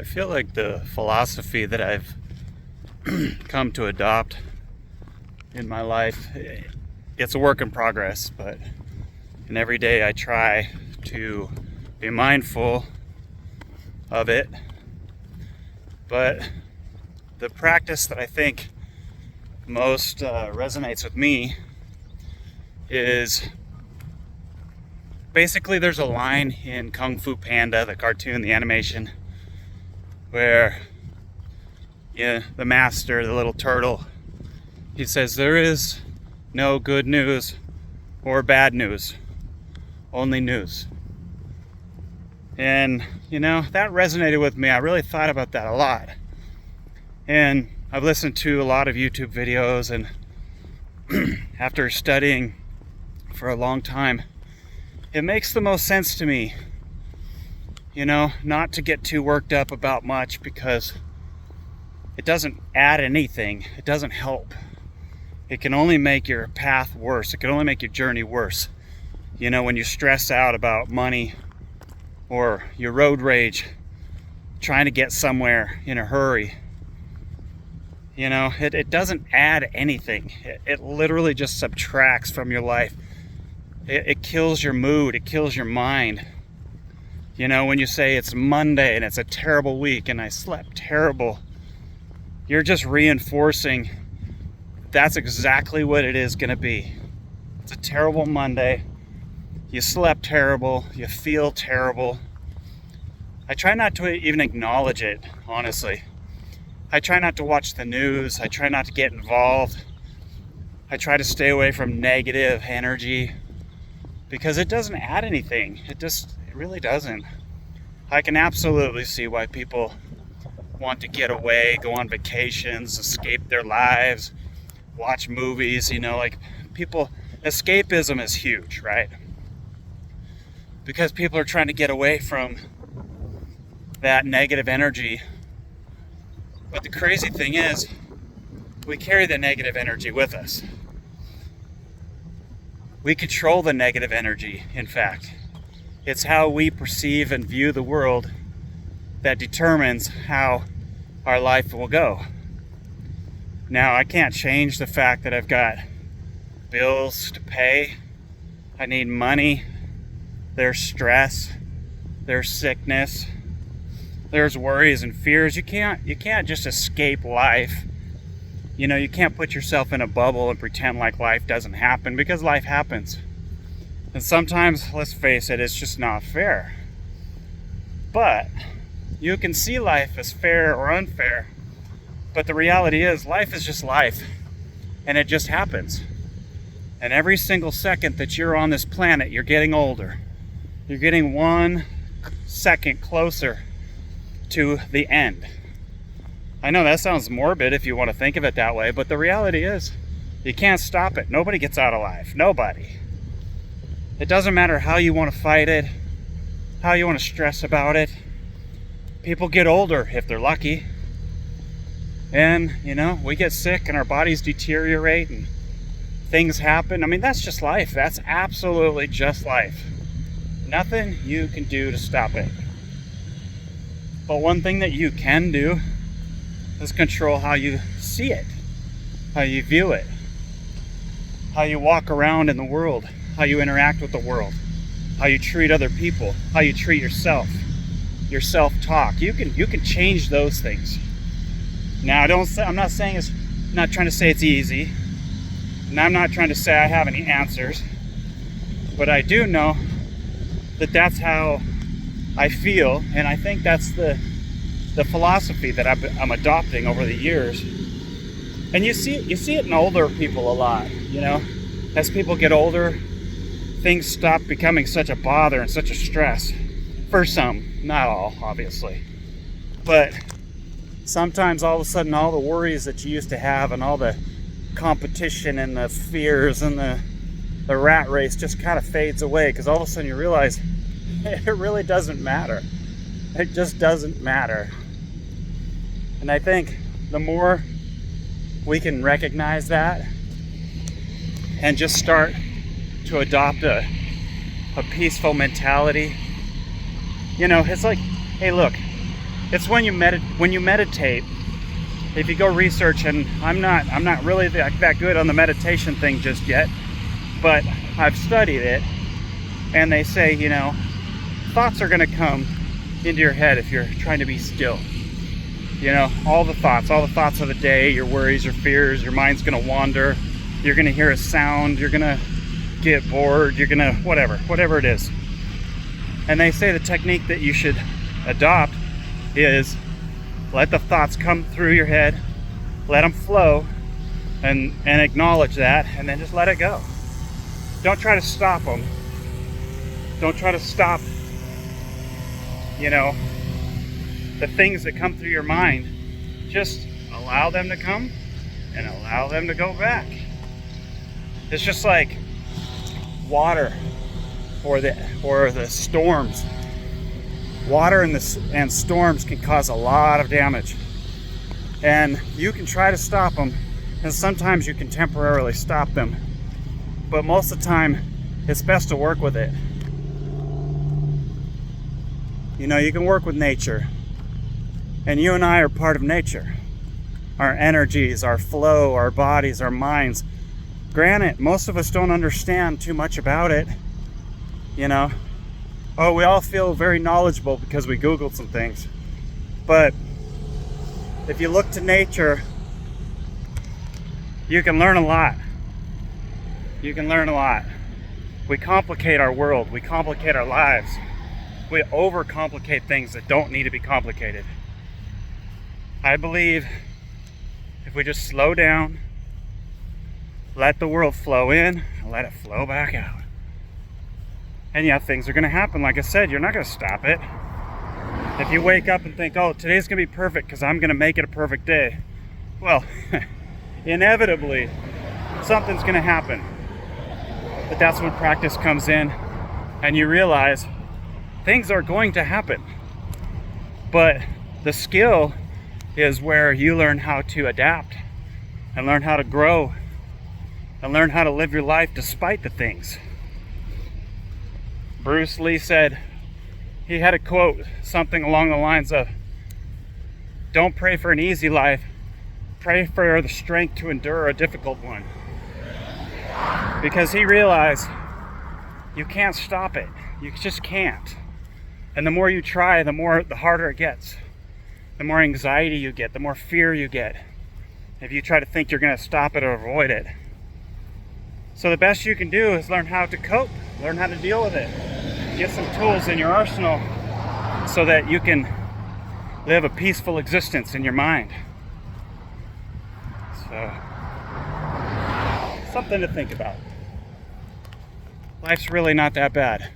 I feel like the philosophy that I've come to adopt in my life, it's a work in progress, and every day I try to be mindful of it. But the practice that I think most resonates with me is basically there's a line in Kung Fu Panda, the cartoon, the animation, where the master, the little turtle, he says there is no good news or bad news, only news. And that resonated with me. I really thought about that a lot, and I've listened to a lot of YouTube videos, and after studying for a long time, it makes the most sense to me, not to get too worked up about much, because it doesn't add anything. It doesn't help. It can only make your path worse. It can only make your journey worse. When you stress out about money or your road rage, trying to get somewhere in a hurry, it doesn't add anything. It literally just subtracts from your life. It kills your mood. It kills your mind. When you say it's Monday and it's a terrible week and I slept terrible, you're just reinforcing that's exactly what it is going to be. It's a terrible Monday. You slept terrible. You feel terrible. I try not to even acknowledge it, honestly. I try not to watch the news. I try not to get involved. I try to stay away from negative energy because it doesn't add anything. It really doesn't. I can absolutely see why people want to get away, go on vacations, escape their lives, watch movies, people, escapism is huge, right? Because people are trying to get away from that negative energy. But the crazy thing is, we carry the negative energy with us. We control the negative energy, in fact. It's how we perceive and view the world that determines how our life will go. Now, I can't change the fact that I've got bills to pay. I need money. There's stress. There's sickness. There's worries and fears. You can't just escape life. You can't put yourself in a bubble and pretend like life doesn't happen, because life happens. And sometimes, let's face it, it's just not fair. But you can see life as fair or unfair. But the reality is, life is just life. And it just happens. And every single second that you're on this planet, you're getting older. You're getting 1 second closer to the end. I know that sounds morbid if you want to think of it that way, but the reality is, you can't stop it. Nobody gets out alive. Nobody. It doesn't matter how you want to fight it, how you want to stress about it. People get older if they're lucky. And, we get sick and our bodies deteriorate and things happen. I mean, that's just life. That's absolutely just life. Nothing you can do to stop it. But one thing that you can do is control how you see it, how you view it, how you walk around in the world, how you interact with the world, how you treat other people, how you treat yourself, your self-talk. You can change those things. Now, I'm not trying to say it's easy, and I'm not trying to say I have any answers, but I do know that that's how I feel, and I think that's the philosophy that I'm adopting over the years. And you see it in older people a lot. As people get older, things stop becoming such a bother and such a stress. For some, not all, obviously. But sometimes all of a sudden, all the worries that you used to have and all the competition and the fears and the rat race just kind of fades away, because all of a sudden you realize it really doesn't matter. It just doesn't matter. And I think the more we can recognize that and just start to adopt a peaceful mentality, it's like, hey, look, It's when you meditate. If you go research, and I'm not really that good on the meditation thing just yet, but I've studied it, and they say, you know, thoughts are going to come into your head if you're trying to be still. You know, all the thoughts of the day, your worries, your fears, your mind's going to wander. You're going to hear a sound, you're going to get bored, you're going to whatever it is. And they say the technique that you should adopt is let the thoughts come through your head, let them flow, and acknowledge that, and then just let it go. Don't try to stop them. Don't try to stop, you know, the things that come through your mind. Just allow them to come and allow them to go back. It's just like water or the storms. Water and storms can cause a lot of damage, and you can try to stop them, and sometimes you can temporarily stop them, but most of the time it's best to work with it. You know, you can work with nature, and you and I are part of nature. Our energies, our flow, our bodies, our minds. Granted, most of us don't understand too much about it, you know. Oh, we all feel very knowledgeable because we Googled some things. But if you look to nature, you can learn a lot. You can learn a lot. We complicate our world. We complicate our lives. We overcomplicate things that don't need to be complicated. I believe if we just slow down, let the world flow in, and let it flow back out. And yeah, things are going to happen. Like I said, you're not going to stop it. If you wake up and think, oh, today's going to be perfect because I'm going to make it a perfect day. Well, inevitably, something's going to happen. But that's when practice comes in and you realize things are going to happen. But the skill is where you learn how to adapt and learn how to grow and learn how to live your life despite the things. Bruce Lee said, he had a quote, something along the lines of, don't pray for an easy life, pray for the strength to endure a difficult one. Because he realized you can't stop it. You just can't. And the more you try, the harder it gets. The more anxiety you get, the more fear you get, if you try to think you're going to stop it or avoid it. So the best you can do is learn how to cope, learn how to deal with it. Get some tools in your arsenal so that you can live a peaceful existence in your mind. So, something to think about. Life's really not that bad.